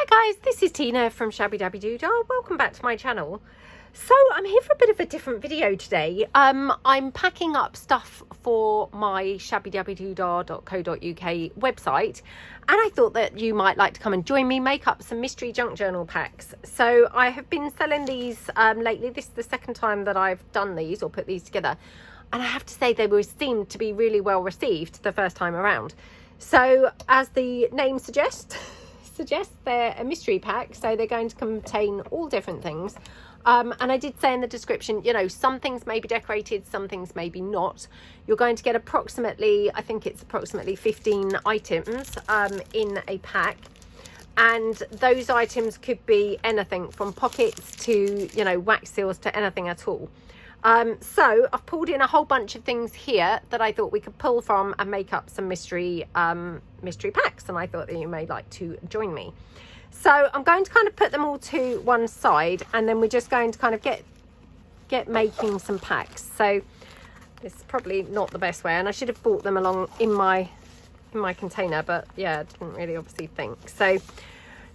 Hi guys, this is Tina from Shabbydabbydoodah. Welcome back to my channel. So I'm here for a bit of a different video today. I'm packing up stuff for my shabbydabbydoodah.co.uk website, and I thought that you might like to come and join me make up some mystery junk journal packs. So I have been selling these lately. This is the second time that I've done these or put these together, and I have to say they seemed to be really well received the first time around. So as the name suggests they're a mystery pack, so they're going to contain all different things. And I did say in the description, you know, some things may be decorated, some things maybe not. You're going to get approximately, I think it's approximately 15 items in a pack. And those items could be anything from pockets to, you know, wax seals to anything at all. So I've pulled in a whole bunch of things here that I thought we could pull from and make up some mystery packs, and I thought that you may like to join me. So I'm going to kind of put them all to one side, and then we're just going to kind of get making some packs. So this is probably not the best way, and I should have brought them along in my container, but yeah, I didn't really obviously think. So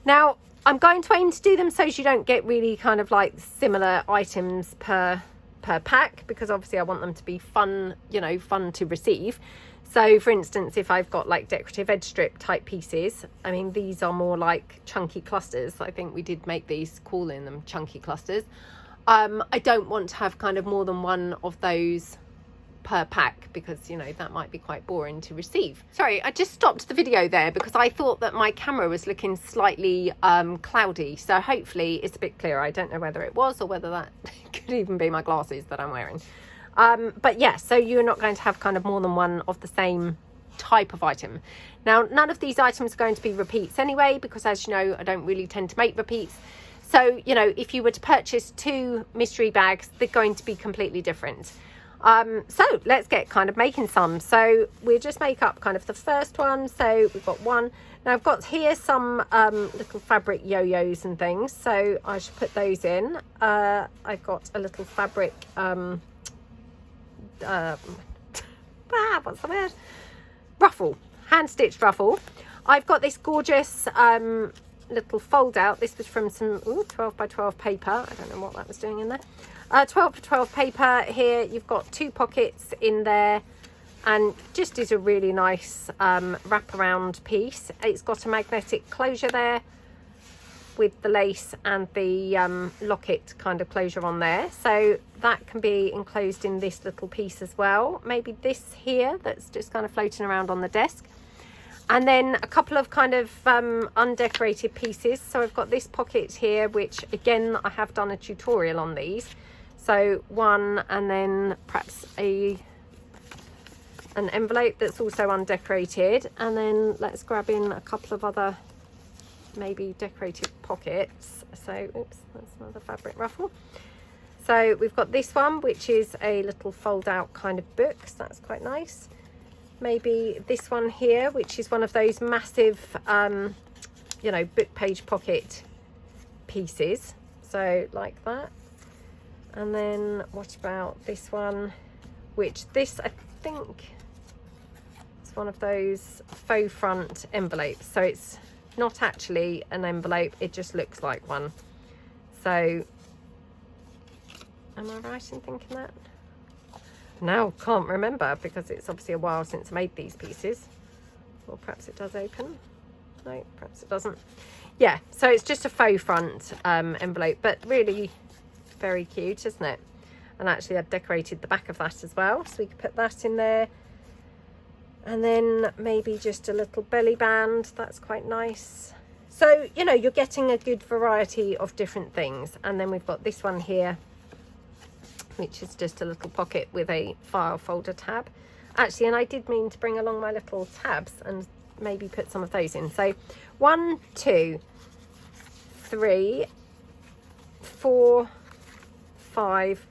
now I'm going to aim to do them so you don't get really kind of like similar items per pack, because obviously I want them to be fun, you know, fun to receive. So for instance, if I've got like decorative edge strip type pieces, I mean, these are more like chunky clusters. I think we did make these, calling them chunky clusters. I don't want to have kind of more than one of those per pack, because, you know, that might be quite boring to receive. Sorry, I just stopped the video there because I thought that my camera was looking slightly cloudy, so hopefully it's a bit clearer. I don't know whether it was or whether that could even be my glasses that I'm wearing. But yeah, so you're not going to have kind of more than one of the same type of item. Now, none of these items are going to be repeats anyway, because as you know, I don't really tend to make repeats. So, you know, if you were to purchase 2 mystery bags, they're going to be completely different. So let's get kind of making some. So we'll just make up kind of the first one. So we've got one. Now I've got here some little fabric yo-yos and things, so I should put those in. I've got a little fabric what's the word? Ruffle, hand-stitched ruffle. I've got this gorgeous little fold out. This was from some 12 by 12 paper. I don't know what that was doing in there. 12 by 12 paper here. You've got 2 pockets in there, and just is a really nice wraparound piece. It's got a magnetic closure there with the lace and the locket kind of closure on there, so that can be enclosed in this little piece as well. Maybe this here that's just kind of floating around on the desk. And then a couple of kind of undecorated pieces. So I've got this pocket here, which again, I have done a tutorial on these. So one, and then perhaps an envelope that's also undecorated. And then let's grab in a couple of other maybe decorated pockets. So, oops, that's another fabric ruffle. So we've got this one, which is a little fold out kind of book. So that's quite nice. Maybe this one here, which is one of those massive, you know, book page pocket pieces. So like that. And then what about this one, which this, I think, is one of those faux front envelopes. So it's not actually an envelope, it just looks like one. So, am I right in thinking that? Now can't remember, because it's obviously a while since I made these pieces. Or perhaps it does open. No, perhaps it doesn't. Yeah, so it's just a faux front envelope, but really very cute, isn't it? And actually I've decorated the back of that as well, so we could put that in there. And then maybe just a little belly band. That's quite nice. So, you know, you're getting a good variety of different things. And then we've got this one here, which is just a little pocket with a file folder tab. Actually, and I did mean to bring along my little tabs and maybe put some of those in. So 1, 2, 3, 4, 5,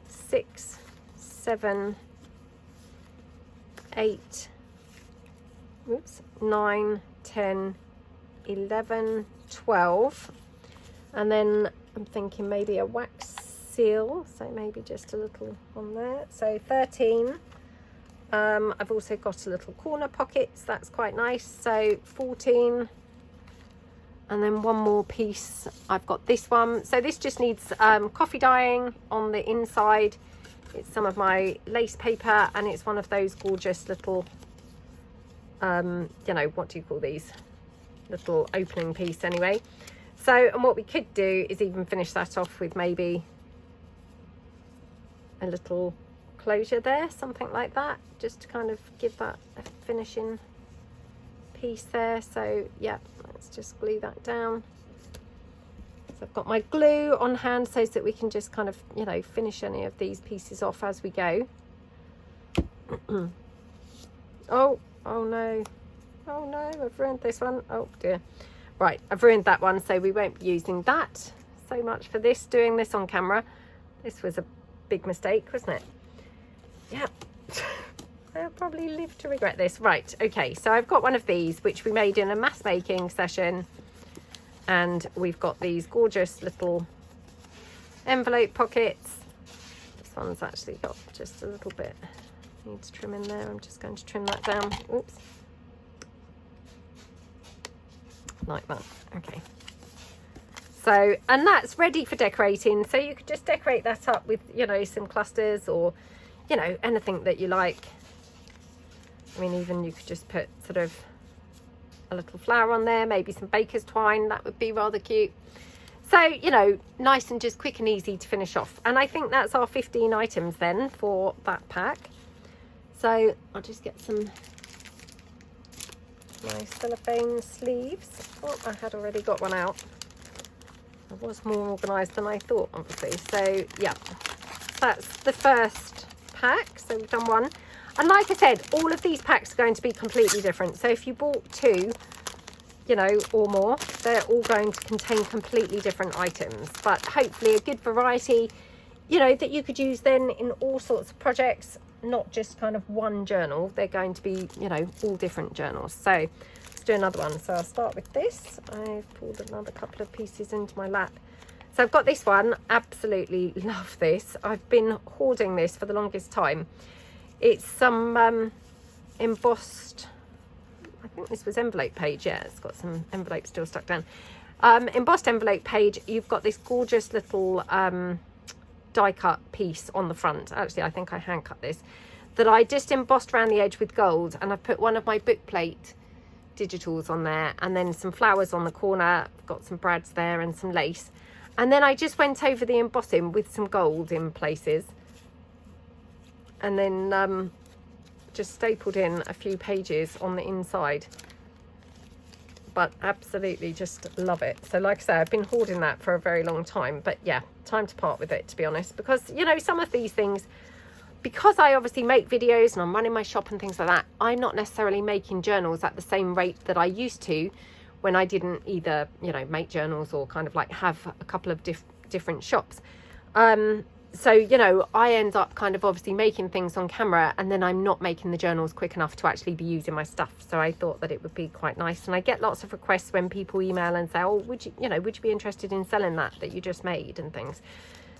6, 7, 8, 9, 10, 11, 12. And then I'm thinking maybe a wax seal, so maybe just a little on there. So 13. I've also got a little corner pockets, that's quite nice. So 14, And then one more piece, I've got this one. So this just needs coffee dyeing on the inside. It's some of my lace paper, and it's one of those gorgeous little, you know, what do you call these? Little opening piece anyway. So, and what we could do is even finish that off with maybe a little closure there, something like that, just to kind of give that a finishing piece there. So yeah, let's just glue that down. So I've got my glue on hand so that we can just kind of, you know, finish any of these pieces off as we go. oh no, I've ruined this one. Oh dear. Right, I've ruined that one, so we won't be using that. So much for this, doing this on camera. This was a big mistake, wasn't it? Yeah. I'll probably live to regret this. Right, okay, so I've got one of these which we made in a mass making session, and we've got these gorgeous little envelope pockets. This one's actually got just a little bit needs trim in there. I'm just going to trim that down. Oops. Like that. Okay. So, and that's ready for decorating. So you could just decorate that up with, you know, some clusters or, you know, anything that you like. I mean, even you could just put sort of a little flower on there, maybe some baker's twine. That would be rather cute. So, you know, nice and just quick and easy to finish off. And I think that's our 15 items then for that pack. So I'll just get some nice cellophane sleeves. Oh, I had already got one out. I was more organised than I thought, obviously. So yeah, that's the first pack. So we've done one. And like I said, all of these packs are going to be completely different. So if you bought 2, you know, or more, they're all going to contain completely different items. But hopefully a good variety, you know, that you could use then in all sorts of projects, not just kind of one journal. They're going to be, you know, all different journals. So let's do another one. So I'll start with this. I've pulled another couple of pieces into my lap. So I've got this one. Absolutely love this. I've been hoarding this for the longest time. It's some embossed, I think this was envelope page. Yeah, it's got some envelope still stuck down. Embossed envelope page. You've got this gorgeous little die cut piece on the front. Actually, I think I hand cut this, that I just embossed around the edge with gold, and I've put one of my book plate digitals on there, and then some flowers on the corner. I've got some brads there and some lace, and then I just went over the embossing with some gold in places, and then just stapled in a few pages on the inside. But absolutely just love it. So like I say, I've been hoarding that for a very long time, but yeah, time to part with it, to be honest, because, you know, some of these things, because I obviously make videos and I'm running my shop and things like that, I'm not necessarily making journals at the same rate that I used to when I didn't either, you know, make journals or kind of like have a couple of different shops. So, you know, I end up kind of obviously making things on camera, and then I'm not making the journals quick enough to actually be using my stuff. So I thought that it would be quite nice. And I get lots of requests when people email and say, oh, would you be interested in selling that you just made and things.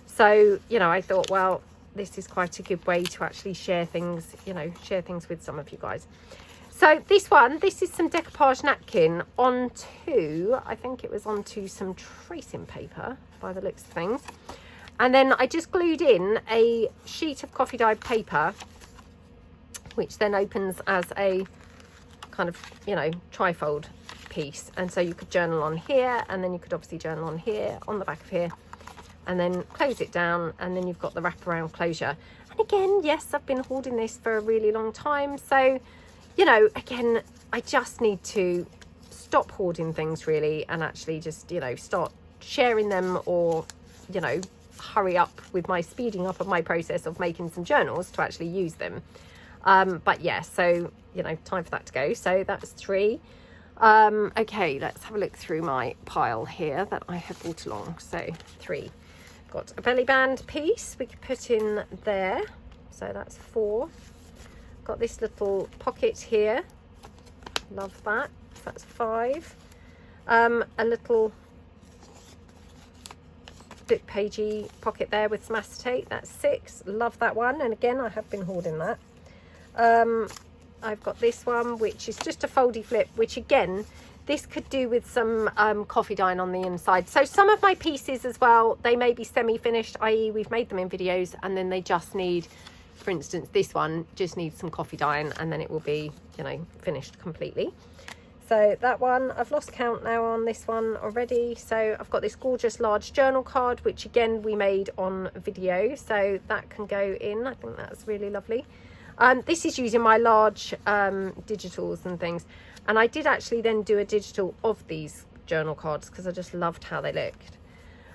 So, you know, I thought, well, this is quite a good way to actually share things, you know, share things with some of you guys. So this one, this is some decoupage napkin onto, I think it was onto some tracing paper by the looks of things. And then I just glued in a sheet of coffee dyed paper, which then opens as a kind of, you know, trifold piece. And so you could journal on here, and then you could obviously journal on here, on the back of here, and then close it down, and then you've got the wraparound closure. And again, yes, I've been hoarding this for a really long time. So, you know, again, I just need to stop hoarding things really, and actually just, you know, start sharing them, or, you know, hurry up with my speeding up of my process of making some journals to actually use them. But yeah, so, you know, time for that to go. So that's 3. Okay, let's have a look through my pile here that I have brought along. So 3. Got a belly band piece we could put in there, so that's 4. Got this little pocket here, love that, so that's 5. A little book pagey pocket there with some acetate, that's 6. Love that one, and again, I have been hoarding that. I've got this one, which is just a foldy flip, which again, this could do with some coffee dyeing on the inside. So some of my pieces as well, they may be semi-finished, i.e. we've made them in videos and then they just need, for instance, this one just needs some coffee dyeing and then it will be, you know, finished completely. So that one, I've lost count now on this one already. So I've got this gorgeous large journal card, which again we made on video, so that can go in. I think that's really lovely. This is using my large digitals and things. And I did actually then do a digital of these journal cards because I just loved how they looked.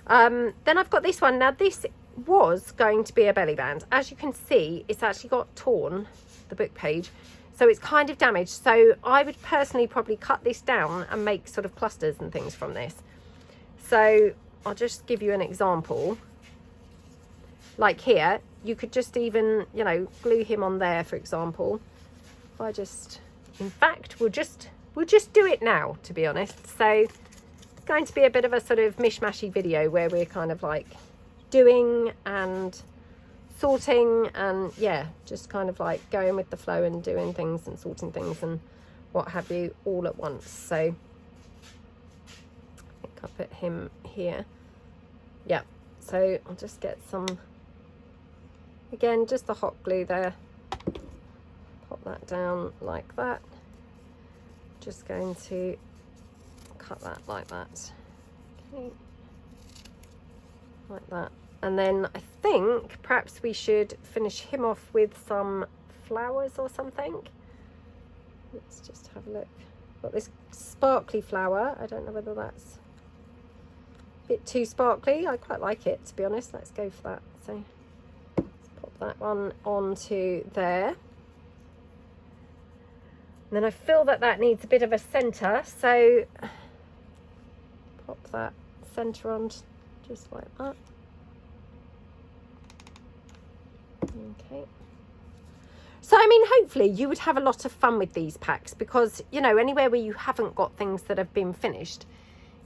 Then I've got this one. Now this was going to be a belly band. As you can see, it's actually got torn, the book page. So it's kind of damaged. So I would personally probably cut this down and make sort of clusters and things from this. So I'll just give you an example. Like here, you could just even, you know, glue him on there, for example. If I just... In fact, we'll just do it now, to be honest. So it's going to be a bit of a sort of mishmashy video where we're kind of like doing and sorting and yeah, just kind of like going with the flow and doing things and sorting things and what have you all at once. So I think I'll put him here. Yeah, so I'll just get some, again, just the hot glue there. Pop that down like that. Just going to cut that like that. Okay. Like that. And then I think perhaps we should finish him off with some flowers or something. Let's just have a look. Got this sparkly flower. I don't know whether that's a bit too sparkly. I quite like it, to be honest. Let's go for that. So let's pop that one onto there. And then I feel that that needs a bit of a centre, so pop that centre on just like that. Okay. So, I mean, hopefully you would have a lot of fun with these packs because, you know, anywhere where you haven't got things that have been finished,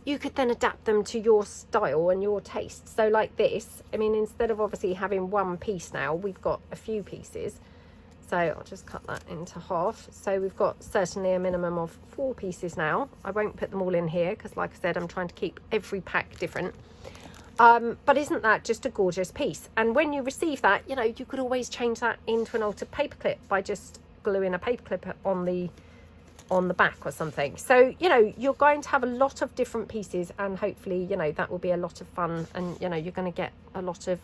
you could then adapt them to your style and your taste. So like this, I mean, instead of obviously having one piece now, we've got a few pieces. So I'll just cut that into half. So we've got certainly a minimum of 4 pieces now. I won't put them all in here because, like I said, I'm trying to keep every pack different. But isn't that just a gorgeous piece? And when you receive that, you know, you could always change that into an altered paperclip by just gluing a paperclip on the back or something. So, you know, you're going to have a lot of different pieces and hopefully, you know, that will be a lot of fun and, you know, you're going to get a lot of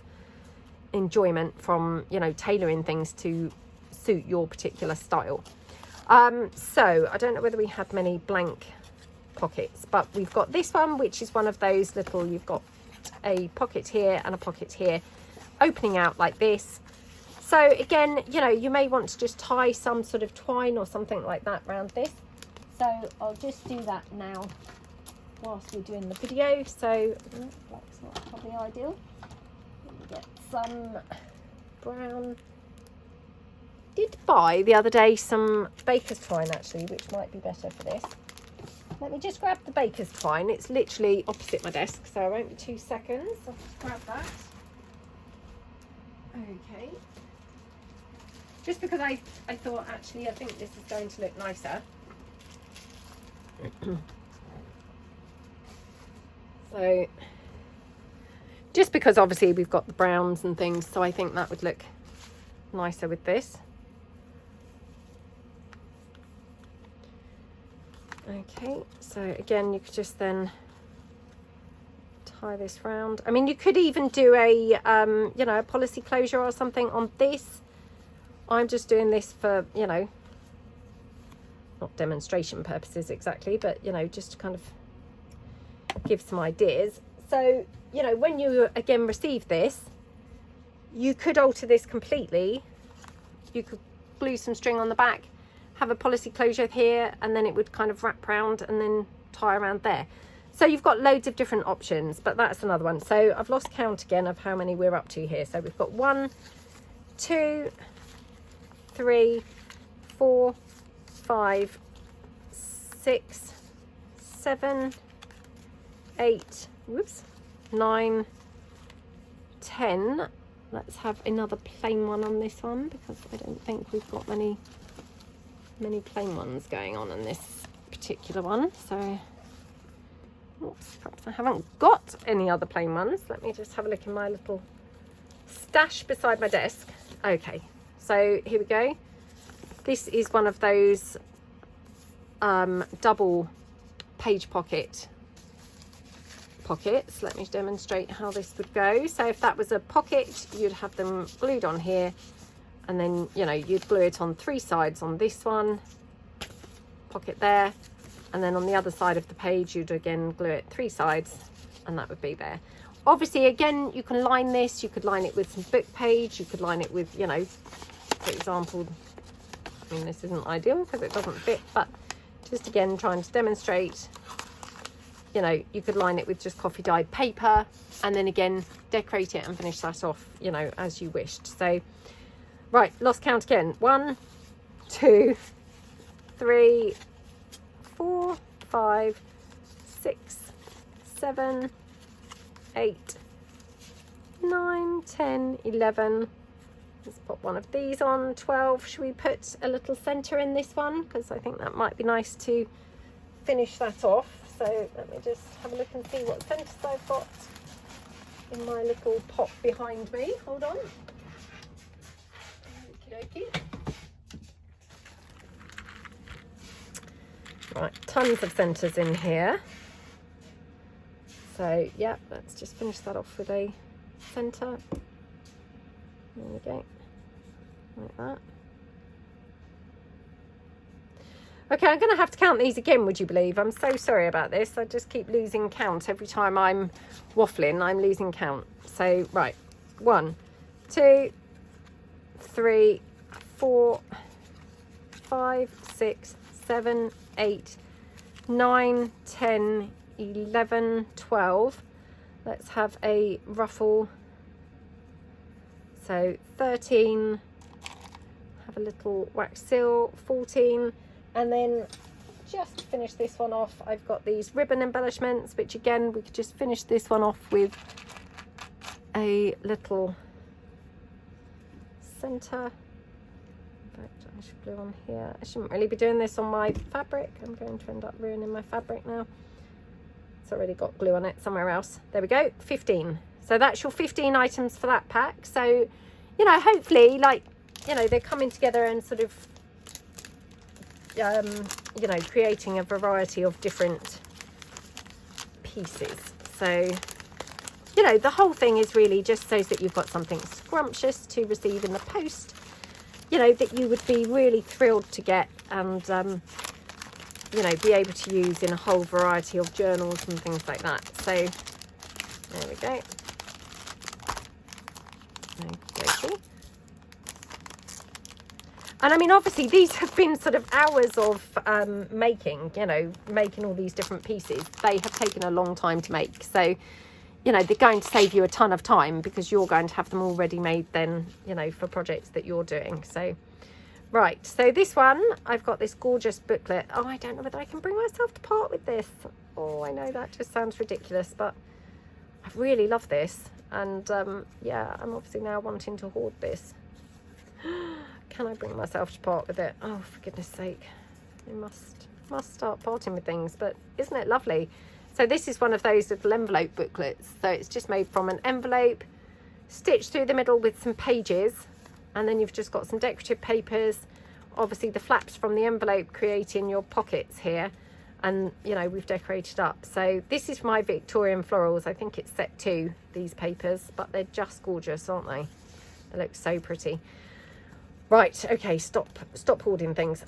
enjoyment from, you know, tailoring things to suit your particular style. So I don't know whether we had many blank pockets, but we've got this one, which is one of those little, you've got a pocket here and a pocket here opening out like this. So again, you know, you may want to just tie some sort of twine or something like that around this. So I'll just do that now whilst we're doing the video. So black's not probably ideal. Let me get some brown. Did buy the other day some baker's twine actually, which might be better for this. Let me just grab the baker's twine. It's literally opposite my desk, so I won't be 2 seconds. I'll just grab that. Okay. Just because I thought actually I think this is going to look nicer. So just because obviously we've got the browns and things, so I think that would look nicer with this. Okay, so again, you could just then tie this round. I mean, you could even do a, you know, a policy closure or something on this. I'm just doing this for, you know, not demonstration purposes exactly, but, you know, just to kind of give some ideas. So, you know, when you, again, receive this, you could alter this completely. You could glue some string on the back, have a policy closure here, and then it would kind of wrap around and then tie around there. So you've got loads of different options, but that's another one. So I've lost count again of how many we're up to here. So we've got 1, 2, 3, 4, 5, 6, 7, 8, whoops, 9, 10. Let's have another plain one on this one because I don't think we've got many plain ones going on in this particular one. So, oops, perhaps I haven't got any other plain ones. Let me just have a look in my little stash beside my desk. Okay, so here we go. This is one of those double page pockets. Let me demonstrate how this would go. So if that was a pocket, you'd have them glued on here, and then, you know, you'd glue it on 3 sides on this one, pocket there, and then on the other side of the page you'd again glue it 3 sides, and that would be there. Obviously, again, you can line this, you could line it with some book page, you could line it with, you know, for example, I mean, this isn't ideal because it doesn't fit, but just again trying to demonstrate, you know, you could line it with just coffee dyed paper, and then again decorate it and finish that off, you know, as you wished. So right, lost count again. 1, 2, 3, 4, 5, 6, 7, 8, 9, 10, 11. Let's put one of these on. 12. Should we put a little centre in this one, because I think that might be nice to finish that off. So let me just have a look and see what centres I've got in my little pot behind me. Hold on. Okie dokie. Right, tons of centres in here. So yeah, let's just finish that off with a centre. There we go, like that. Okay, I'm going to have to count these again, would you believe? I'm so sorry about this. I just keep losing count. Every time I'm waffling, I'm losing count. So, right. 1, 2, 3, 4, 5, 6, 7, 8, 9, 10, 11, 12. Let's have a ruffle. So 13, have a little wax seal, 14, and then just finish this one off. I've got these ribbon embellishments, which again, we could just finish this one off with a little centre. In fact, I should glue on here. I shouldn't really be doing this on my fabric. I'm going to end up ruining my fabric now. It's already got glue on it somewhere else. There we go, 15. So that's your 15 items for that pack. So, you know, hopefully, like, you know, they're coming together and sort of, you know, creating a variety of different pieces. So, you know, the whole thing is really just so that you've got something scrumptious to receive in the post, you know, that you would be really thrilled to get and, you know, be able to use in a whole variety of journals and things like that. So, there we go. Okay. And I mean, obviously these have been sort of hours of making, you know, making all these different pieces. They have taken a long time to make. So, you know, they're going to save you a ton of time because you're going to have them already made then, you know, for projects that you're doing. So, right. So this one, I've got this gorgeous booklet. Oh, I don't know whether I can bring myself to part with this. Oh, I know that just sounds ridiculous, but I really love this. And yeah, I'm obviously now wanting to hoard this. Can I bring myself to part with it? Oh, for goodness sake. I must start parting with things, but isn't it lovely? So this is one of those little envelope booklets. So it's just made from an envelope, stitched through the middle with some pages, and then you've just got some decorative papers, obviously the flaps from the envelope creating your pockets here. And, you know, we've decorated up. So this is my Victorian florals. I think it's set 2, these papers, but they're just gorgeous, aren't they? They look so pretty. Right, okay, stop hoarding things.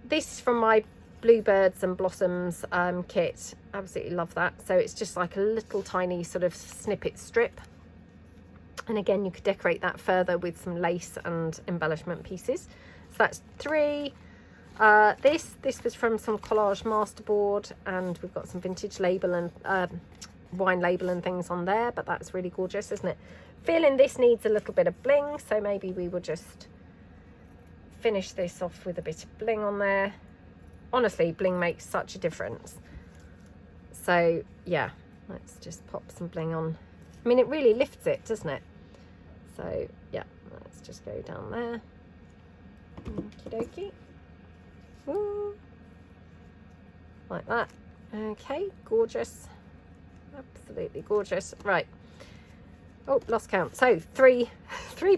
This is from my Bluebirds and Blossoms kit. Absolutely love that. So it's just like a little tiny sort of snippet strip. And again, you could decorate that further with some lace and embellishment pieces. So that's 3. This was from some collage masterboard, and we've got some vintage label and wine label and things on there, but that's really gorgeous, isn't it? Feeling this needs a little bit of bling, so maybe we will just finish this off with a bit of bling on there. Honestly, bling makes such a difference. So yeah, let's just pop some bling on. I mean, it really lifts it, doesn't it? So yeah, let's just go down there. Okie dokie. Ooh. like that. Okay, gorgeous, absolutely gorgeous. Right, oh, lost count. So three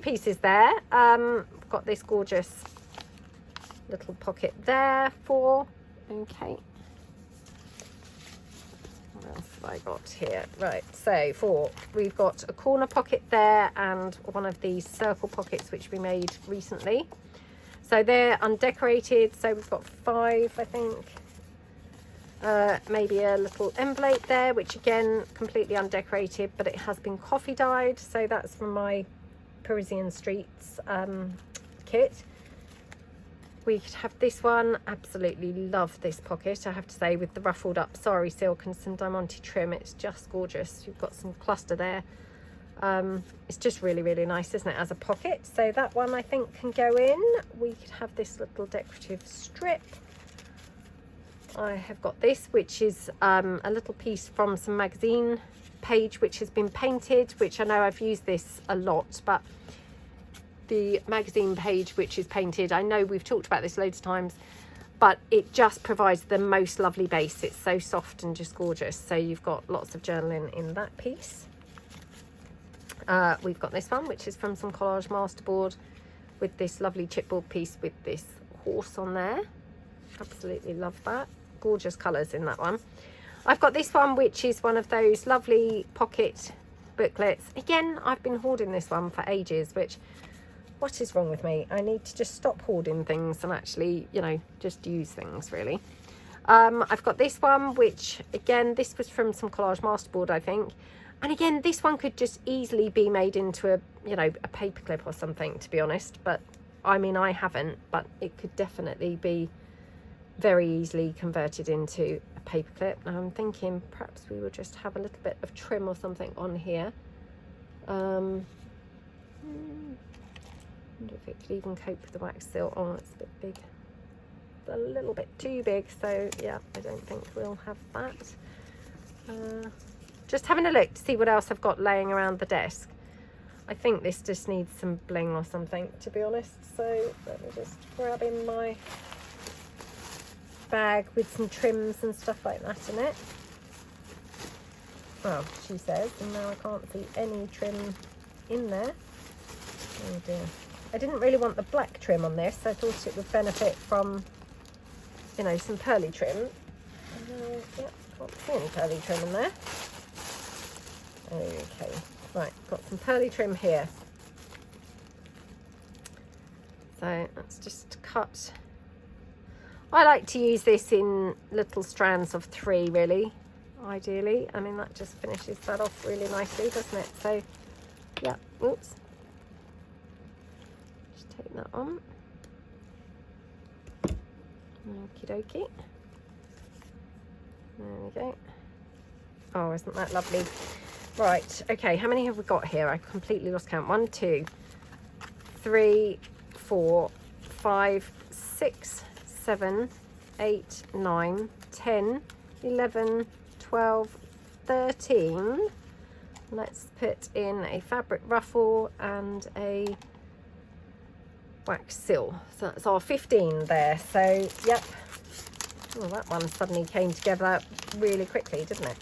pieces there. Got this gorgeous little pocket there for, okay, what else have I got here? Right, so we've got a corner pocket there and one of these circle pockets which we made recently. So they're undecorated, so we've got 5, I think. Maybe a little envelope there, which again, completely undecorated, but it has been coffee dyed. So that's from my Parisian Streets kit. We could have this one. Absolutely love this pocket, I have to say, with the ruffled up sari silk and some diamante trim. It's just gorgeous. You've got some cluster there. It's just really, really nice, isn't it, as a pocket? So that one I think can go in. We could have this little decorative strip. I have got this, which is a little piece from some magazine page which has been painted, which I know I've used this a lot, but the magazine page which is painted, I know we've talked about this loads of times, but it just provides the most lovely base. It's so soft and just gorgeous. So you've got lots of journaling in that piece. We've got this one, which is from some collage masterboard, with this lovely chipboard piece with this horse on there. Absolutely love that. Gorgeous colours in that one. I've got this one, which is one of those lovely pocket booklets. Again, I've been hoarding this one for ages, which, what is wrong with me? I need to just stop hoarding things and actually, you know, just use things, really. I've got this one, which again, this was from some collage masterboard, I think. And again, this one could just easily be made into a, you know, a paperclip or something, to be honest. But I mean, I haven't, but it could definitely be very easily converted into a paperclip. And I'm thinking perhaps we will just have a little bit of trim or something on here. Wonder if it could even cope with the wax silk. Oh, it's a bit big. It's a little bit too big, so yeah, I don't think we'll have that. Just having a look to see what else I've got laying around the desk. I think this just needs some bling or something, to be honest. So let me just grab in my bag with some trims and stuff like that in it. Well, she says, and now I can't see any trim in there. Oh dear. I didn't really want the black trim on this. I thought it would benefit from, you know, some pearly trim. Yeah, can't see any pearly trim in there. Okay, right, got some pearly trim here. So let's just cut. I like to use this in little strands of 3, really, ideally. I mean, that just finishes that off really nicely, doesn't it? So, yeah, oops. Just take that on. Okie dokie. There we go. Oh, isn't that lovely? Right, okay, how many have we got here? I completely lost count. 1, 2, 3, 4, 5, 6, 7, 8, 9, 10, 11, 12, 13. Let's put in a fabric ruffle and a wax seal. So that's our 15 there. So, yep. Oh, that one suddenly came together really quickly, didn't it?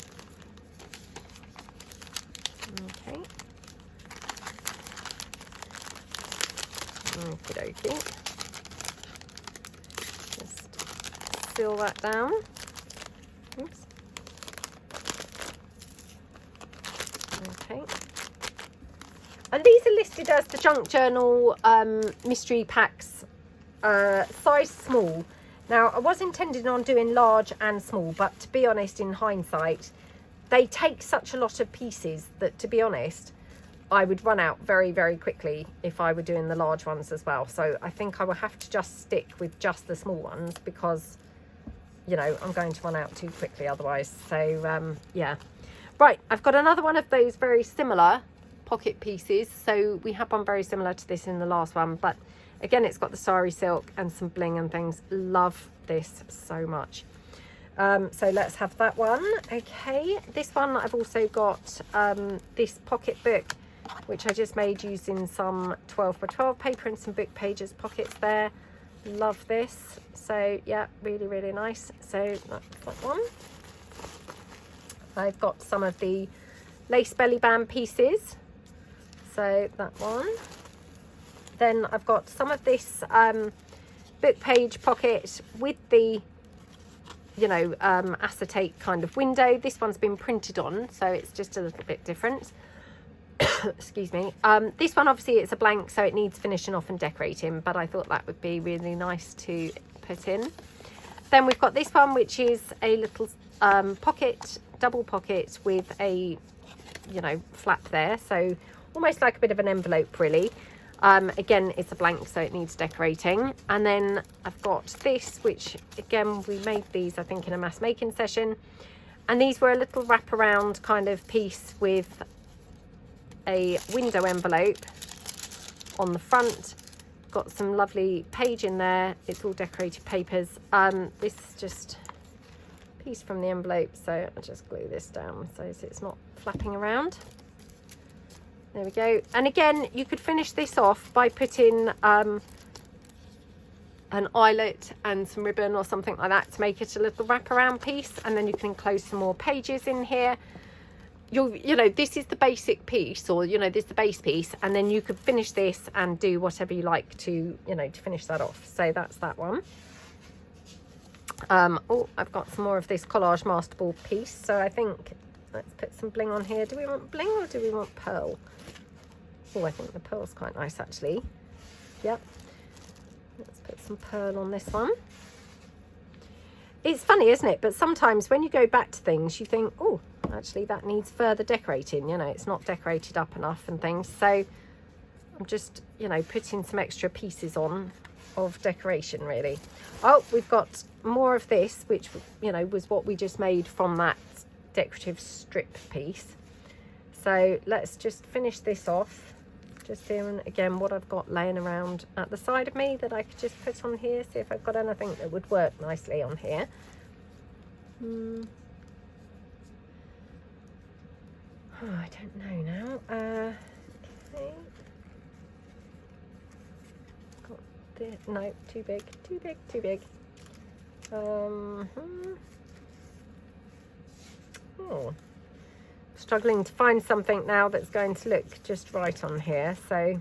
Okay. Okie dokie. Just seal that down. Oops. Okay. And these are listed as the Junk Journal mystery packs, size small. Now, I was intending on doing large and small, but to be honest, in hindsight, they take such a lot of pieces that, to be honest, I would run out very, very quickly if I were doing the large ones as well. So I think I will have to just stick with just the small ones because, you know, I'm going to run out too quickly otherwise. So, yeah. Right, I've got another one of those very similar pocket pieces. So we had one very similar to this in the last one, but again, it's got the sari silk and some bling and things. Love this so much. So let's have that one. Okay, this one I've also got this pocket book, which I just made using some 12 by 12 paper and some book pages pockets there. Love this. So yeah, really, really nice. So that's that one. I've got some of the lace belly band pieces. So that one. Then I've got some of this book page pocket with the, you know, acetate kind of window. This one's been printed on, so it's just a little bit different. Excuse me. This one obviously it's a blank, so it needs finishing off and decorating, but I thought that would be really nice to put in. Then we've got this one, which is a little pocket, double pocket with a, you know, flap there, so almost like a bit of an envelope really. Again, it's a blank, so it needs decorating. And then I've got this, which again, we made these I think in a mass making session, and these were a little wraparound kind of piece with a window envelope on the front. Got some lovely page in there. It's all decorated papers. This is just a piece from the envelope, so I'll just glue this down so it's not flapping around. There we go. And again, you could finish this off by putting an eyelet and some ribbon or something like that to make it a little wraparound piece, and then you can enclose some more pages in here. You know, this is the basic piece, or, you know, this is the base piece, and then you could finish this and do whatever you like to, you know, to finish that off. So that's that one. Oh, I've got some more of this collage masterball piece, so I think let's put some bling on here. Do we want bling or do we want pearl? Oh, I think the pearl's quite nice actually. Yep. Let's put some pearl on this one. It's funny, isn't it? But sometimes when you go back to things, you think, oh, actually that needs further decorating. You know, it's not decorated up enough and things. So I'm just, you know, putting some extra pieces on of decoration really. Oh, we've got more of this, which, you know, was what we just made from that decorative strip piece. So let's just finish this off. Just doing again what I've got laying around at the side of me that I could just put on here. See if I've got anything that would work nicely on here. Oh, I don't know now. Okay. Got this. No, too big, too big, too big. Oh, struggling to find something now that's going to look just right on here. So I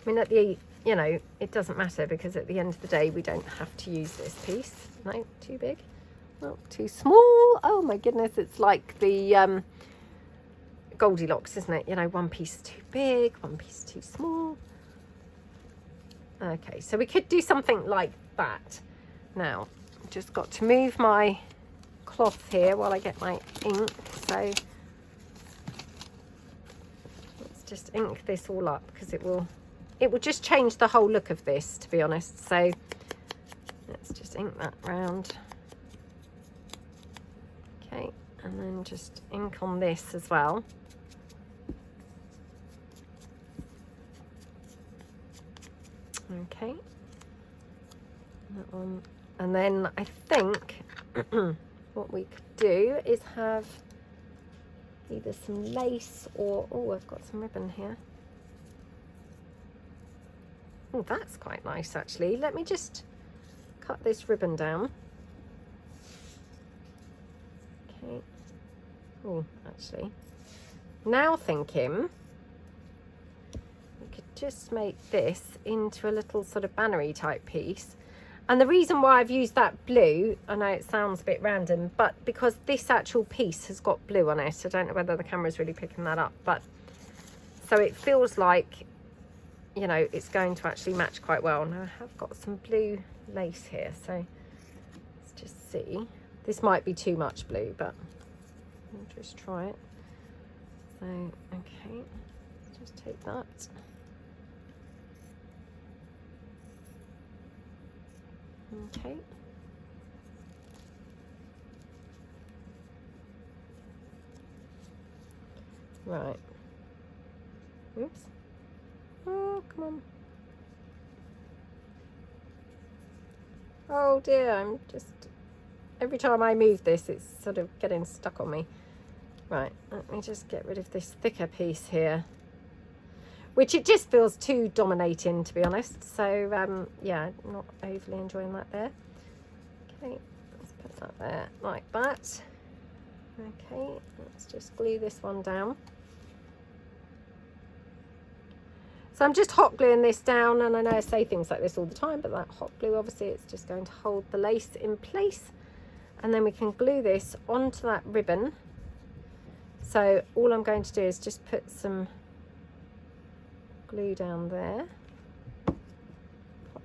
mean, at the, you know, it doesn't matter, because at the end of the day we don't have to use this piece. No, too big. Oh, too small. Oh my goodness, it's like the Goldilocks, isn't it? You know, one piece too big, one piece too small. Okay, so we could do something like that. Now I've just got to move my cloth here while I get my ink. So let's just ink this all up, because it will just change the whole look of this, to be honest. So let's just ink that round. Okay, and then just ink on this as well. Okay, that one. And then I think what we could do is have either some lace or, oh, I've got some ribbon here. Oh, that's quite nice actually. Let me just cut this ribbon down. Okay. Oh, actually, now thinking we could just make this into a little sort of bannery type piece. And the reason why I've used that blue, I know it sounds a bit random, but because this actual piece has got blue on it. I don't know whether the camera's really picking that up, but so it feels like, you know, it's going to actually match quite well. Now I have got some blue lace here, so let's just see. This might be too much blue, but I'll just try it. So, okay, let's just take that. Okay. Right. Oops. Oh, come on. Oh dear, I'm just, every time I move this, it's sort of getting stuck on me. Right, let me just get rid of this thicker piece here. which it just feels too dominating, to be honest. So yeah, not overly enjoying that there. Okay, let's put that there like that. Okay, let's just glue this one down. So I'm just hot gluing this down, and I know I say things like this all the time, but that hot glue, obviously, it's just going to hold the lace in place. And then we can glue this onto that ribbon. So all I'm going to do is just put some glue down there. Pop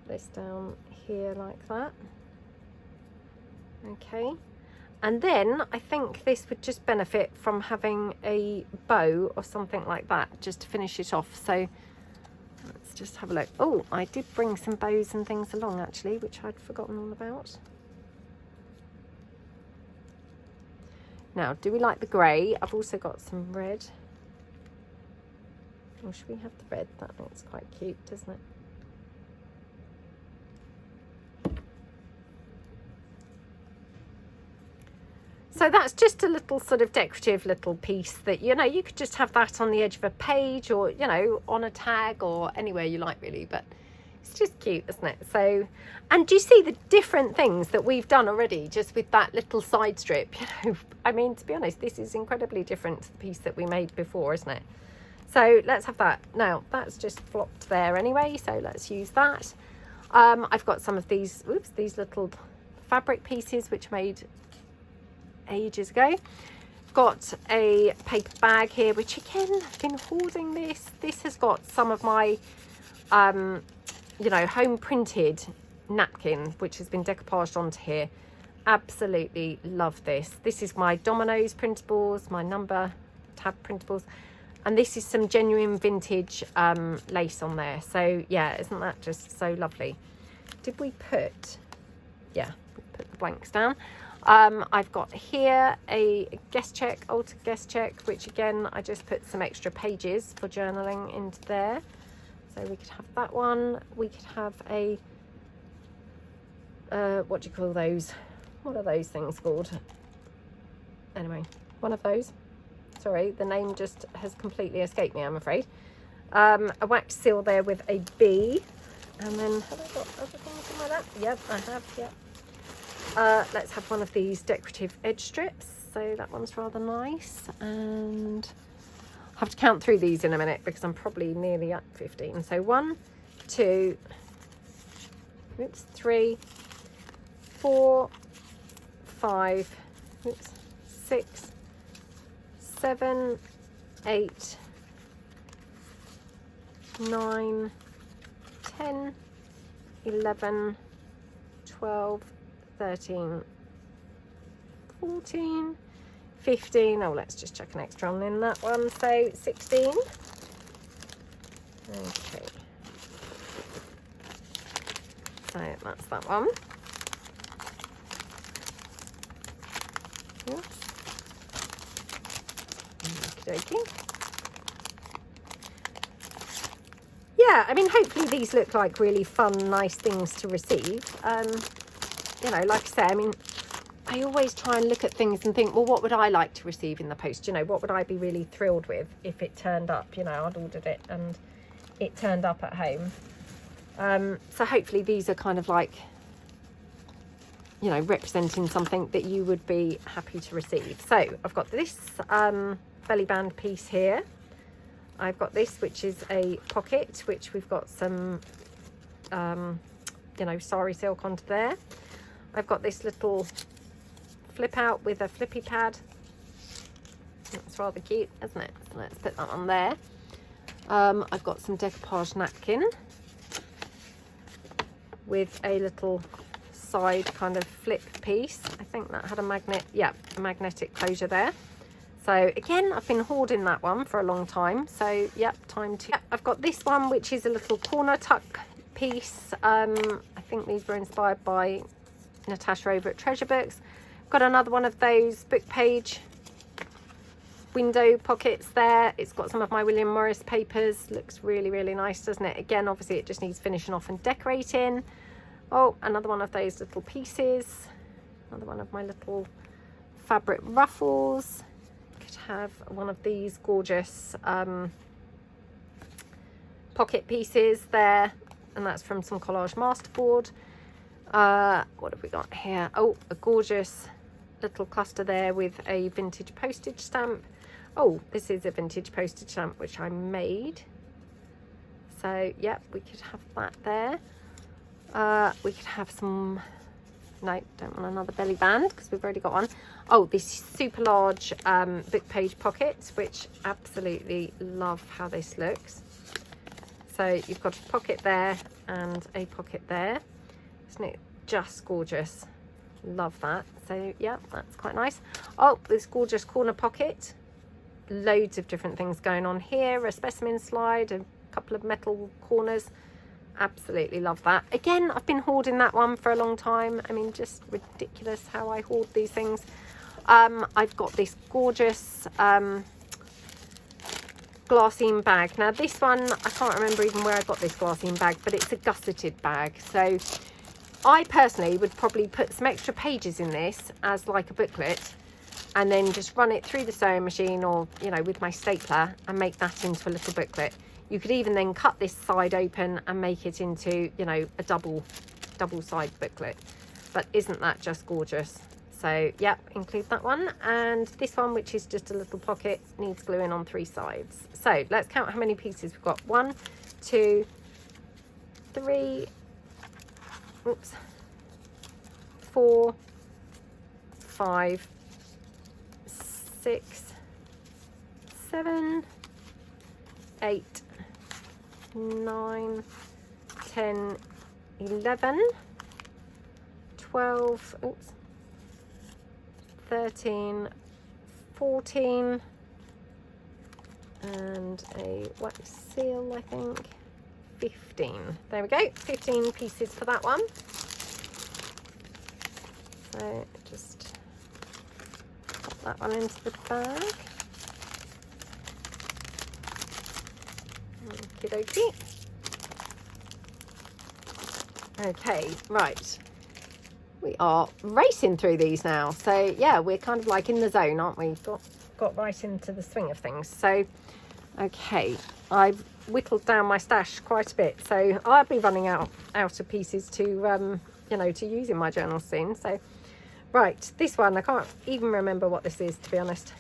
this down here like that. Okay. And then I think this would just benefit from having a bow or something like that, just to finish it off. So let's just have a look. Oh, I did bring some bows and things along actually, which I'd forgotten all about. Now, do we like the grey? I've also got some red. Or should we have the red? That looks quite cute, doesn't it? So that's just a little sort of decorative little piece that, you know, you could just have that on the edge of a page, or, you know, on a tag, or anywhere you like really, but it's just cute, isn't it? So, and do you see the different things that we've done already just with that little side strip? You know, I mean, to be honest, this is incredibly different to the piece that we made before, isn't it? So let's have that. Now, that's just flopped there anyway, so let's use that. I've got some of these, oops, these little fabric pieces which I made ages ago. Got a paper bag here, which again, I've been hoarding this. This has got some of my you know, home printed napkin, which has been decoupaged onto here. Absolutely love this. This is my Dominoes printables, my number tab printables, and this is some genuine vintage lace on there. So yeah, isn't that just so lovely? Did we put, yeah, we put the blanks down. I've got here a guest check, altered guest check, which again, I just put some extra pages for journaling into there. So we could have that one. We could have a, what do you call those? What are those things called? Anyway, one of those. Sorry, the name just has completely escaped me, I'm afraid. A wax seal there with a bee. And then, have I got other things like that? Yep, I have, yep. Let's have one of these decorative edge strips. So that one's rather nice. And I'll have to count through these in a minute because I'm probably nearly at 15. So 1, 2, oops, 3, 4, 5, oops, 6, 7, 8, 9, 10, 11, 12, 13, 14, 15. Oh, let's just chuck an extra on in that one. So 16. Okay. So that's that one. Oops. Okey-dokey. Yeah, I mean, hopefully these look like really fun, nice things to receive. You know, like I say, I mean, I always try and look at things and think, well, what would I like to receive in the post? You know, what would I be really thrilled with if it turned up? You know, I'd ordered it and it turned up at home. So hopefully these are kind of like, you know, representing something that you would be happy to receive. So I've got this belly band piece here. I've got this, which is a pocket, which we've got some, you know, sari silk onto there. I've got this little flip out with a flippy pad. That's rather cute, isn't it? So let's put that on there. I've got some decoupage napkin with a little side kind of flip piece. I think that had a magnet, yeah, a magnetic closure there. So again, I've been hoarding that one for a long time. So yep, time to, I've got this one, which is a little corner tuck piece. I think these were inspired by Natasha over at Treasure Books. Got another one of those book page window pockets there. It's got some of my William Morris papers. Looks really, really nice, doesn't it? Again, obviously it just needs finishing off and decorating. Oh, another one of those little pieces. Another one of my little fabric ruffles. Could have one of these gorgeous pocket pieces there, and that's from some collage masterboard. What have we got here? Oh, a gorgeous little cluster there with a vintage postage stamp. Oh, this is a vintage postage stamp which I made. So yeah, we could have that there. We could have some, no, don't want another belly band because we've already got one. Oh, this super large book page pockets, which absolutely love how this looks. So you've got a pocket there and a pocket there. Isn't it just gorgeous? Love that. So yeah, that's quite nice. Oh, this gorgeous corner pocket. Loads of different things going on here. A specimen slide, a couple of metal corners. Absolutely love that. Again, I've been hoarding that one for a long time. I mean, just ridiculous how I hoard these things. I've got this gorgeous glassine bag. Now this one, I can't remember even where I got this glassine bag, but it's a gusseted bag. So I personally would probably put some extra pages in this as like a booklet, and then just run it through the sewing machine, or, you know, with my stapler, and make that into a little booklet. You could even then cut this side open and make it into, you know, a double side booklet. But isn't that just gorgeous? So yeah, include that one. And this one, which is just a little pocket, needs gluing on 3 sides. So let's count how many pieces we've got. 1, 2, 3, oops, 4, 5, 6, 7, 8, 9, 10, 11, 12, oops, 13, 14, and a wax seal, I think, 15. There we go, 15 pieces for that one. So just pop that one into the bag. Okie dokie. Okay, right. We are racing through these now. So yeah, we're kind of like in the zone, aren't we? Got right into the swing of things. So, okay, I've whittled down my stash quite a bit. So I'll be running out of pieces to, you know, to use in my journal soon. So, right, this one, I can't even remember what this is, to be honest.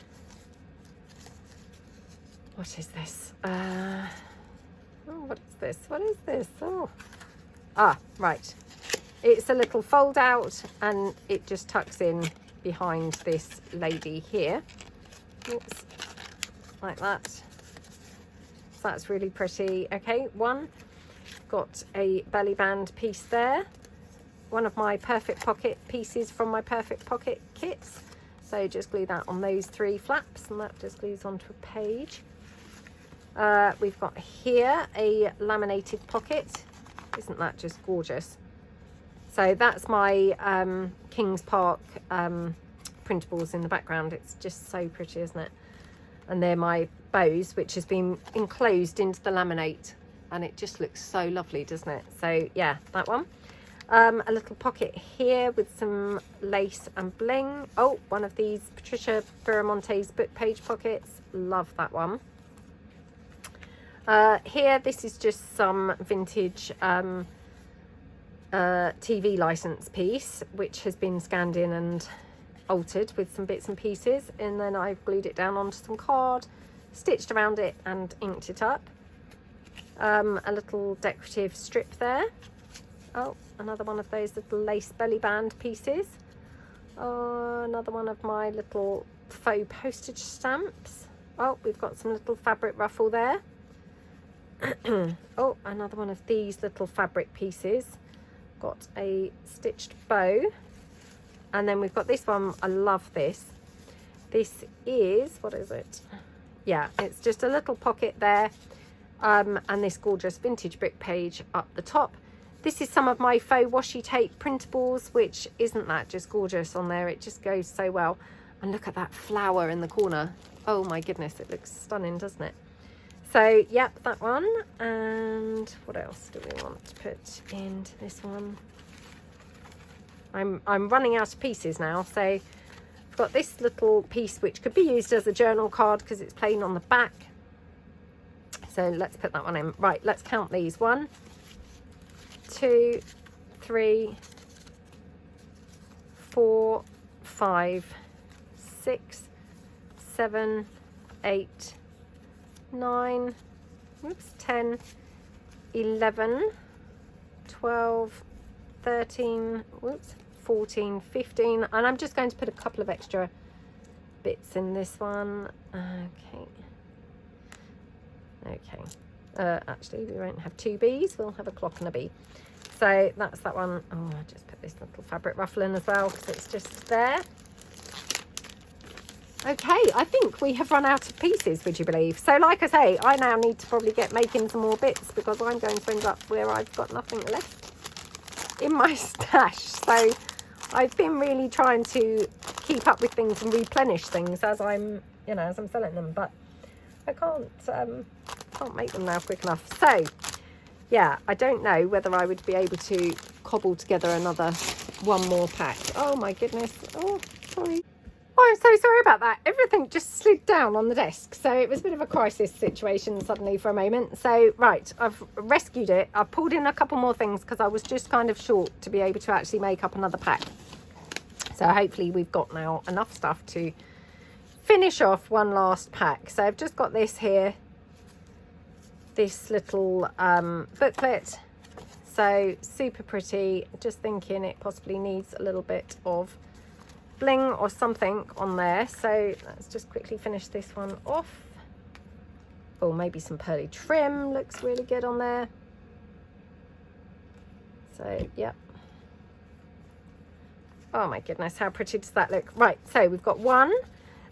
What is this? Oh, what is this? What is this? Oh, right. It's a little fold out, and it just tucks in behind this lady here. Oops, like that. So that's really pretty. Okay, one, got a belly band piece there. One of my perfect pocket pieces from my perfect pocket kits. So just glue that on those 3 flaps, and that just glues onto a page. We've got here a laminated pocket. Isn't that just gorgeous? So that's my Kings Park printables in the background. It's just so pretty, isn't it? And they're my bows, which has been enclosed into the laminate, and it just looks so lovely, doesn't it? So yeah, that one. A little pocket here with some lace and bling. Oh, one of these Patricia Varimontes book page pockets. Love that one. Here, this is just some vintage TV license piece, which has been scanned in and altered with some bits and pieces, and then I've glued it down onto some card, stitched around it and inked it up. A little decorative strip there. Oh, another one of those little lace belly band pieces. Another one of my little faux postage stamps. Oh, we've got some little fabric ruffle there. Oh, another one of these little fabric pieces. Got a stitched bow, and then we've got this one. I love this. This is, what is it? Yeah, it's just a little pocket there, and this gorgeous vintage book page up the top. This is some of my faux washi tape printables, which isn't that just gorgeous on there? It just goes so well. And look at that flower in the corner. Oh my goodness, it looks stunning, doesn't it? So yep, that one. And what else do we want to put into this one? I'm running out of pieces now. So I've got this little piece which could be used as a journal card because it's plain on the back. So let's put that one in. Right, let's count these. 1, 2, 3, 4, 5, 6, 7, 8, 9, 10, 11, 12, 13, 14, 15. And I'm just going to put a couple of extra bits in this one. Actually, we won't have 2 bees, we'll have a clock and a bee. So that's that one. Oh, I just put this little fabric ruffle in as well because it's just there. Okay, I think we have run out of pieces, would you believe? So like I say, I now need to probably get making some more bits because I'm going to end up where I've got nothing left in my stash. So I've been really trying to keep up with things and replenish things as I'm, as I'm selling them, but I can't make them now quick enough. So yeah, I don't know whether I would be able to cobble together another one more pack. Oh my goodness. Oh, sorry. Oh, I'm so sorry about that. Everything just slid down on the desk. So it was a bit of a crisis situation suddenly for a moment. So, right, I've rescued it. I've pulled in a couple more things because I was just kind of short to be able to actually make up another pack. So hopefully we've got now enough stuff to finish off one last pack. So I've just got this here, this little booklet. So super pretty. Just thinking it possibly needs a little bit of bling or something on there. So let's just quickly finish this one off. Oh, maybe some pearly trim looks really good on there. So yeah. Oh my goodness, how pretty does that look? Right, so we've got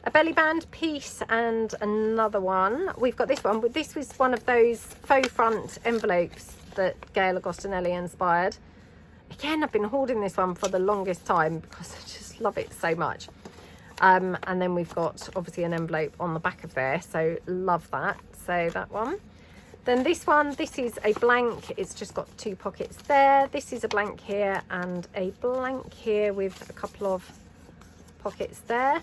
a belly band piece and another one. We've got this one, but this was one of those faux front envelopes that Gail Agostinelli inspired. Again, I've been hoarding this one for the longest time because I just love it so much. And then we've got obviously an envelope on the back of there, so love that. So that one. Then this one, this is a blank. It's just got 2 pockets there. This is a blank here and a blank here with a couple of pockets there.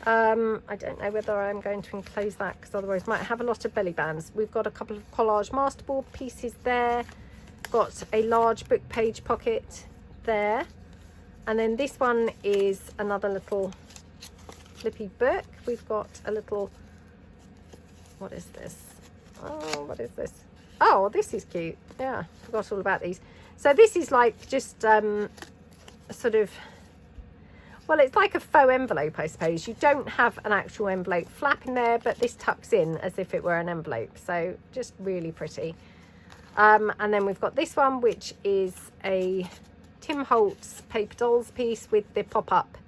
I don't know whether I'm going to enclose that because otherwise might have a lot of belly bands. We've got a couple of collage masterboard pieces there. Got a large book page pocket there. And then this one is another little flippy book. We've got a little, what is this? Oh, what is this? Oh, this is cute. Yeah, forgot all about these. So this is like just sort of, well, it's like a faux envelope, I suppose. You don't have an actual envelope flap in there, but this tucks in as if it were an envelope. So just really pretty. And then we've got this one, which is a Tim Holtz paper dolls piece with the pop-up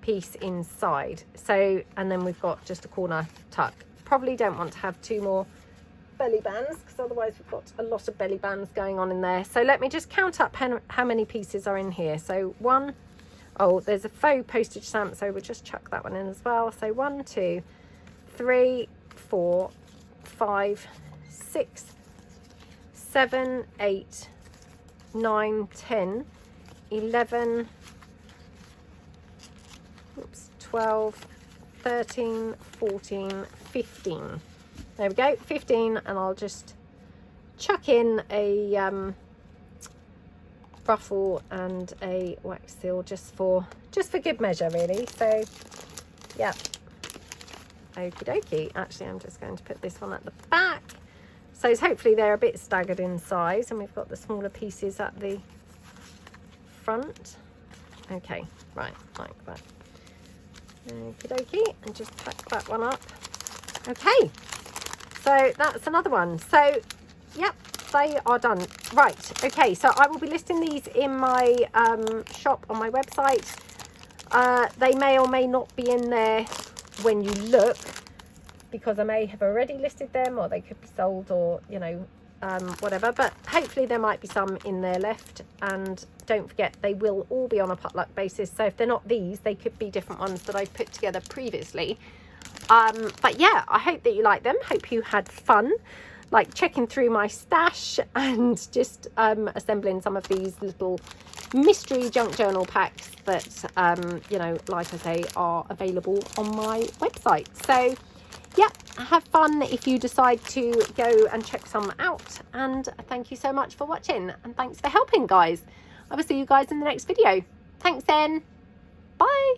piece inside. So, and then we've got just a corner tuck. Probably don't want to have 2 more belly bands because otherwise we've got a lot of belly bands going on in there. So let me just count up how many pieces are in here. So 1, oh, there's a faux postage stamp, so we'll just chuck that one in as well. So 1, 2, 3, 4, 5, 6, 7, 8, 9, 10, 11, 12, 13, 14, 15. There we go, 15, and I'll just chuck in a ruffle and a wax seal just for good measure, really. So yeah, okie dokie. Actually, I'm just going to put this one at the back. So hopefully they're a bit staggered in size, and we've got the smaller pieces at the front. Okay, right, like that. Okie dokie, and just pack that one up. Okay, so that's another one. So, yep, they are done. Right, okay, so I will be listing these in my shop on my website. They may or may not be in there when you look, because I may have already listed them, or they could be sold, or whatever, but hopefully there might be some in there left. And don't forget, they will all be on a potluck basis, so if they're not these, they could be different ones that I've put together previously. But yeah, I hope that you like them. Hope you had fun like checking through my stash and just assembling some of these little mystery junk journal packs that like I say, are available on my website. So yeah, have fun if you decide to go and check some out. And thank you so much for watching, and thanks for helping, guys. I will see you guys in the next video. Thanks then. Bye.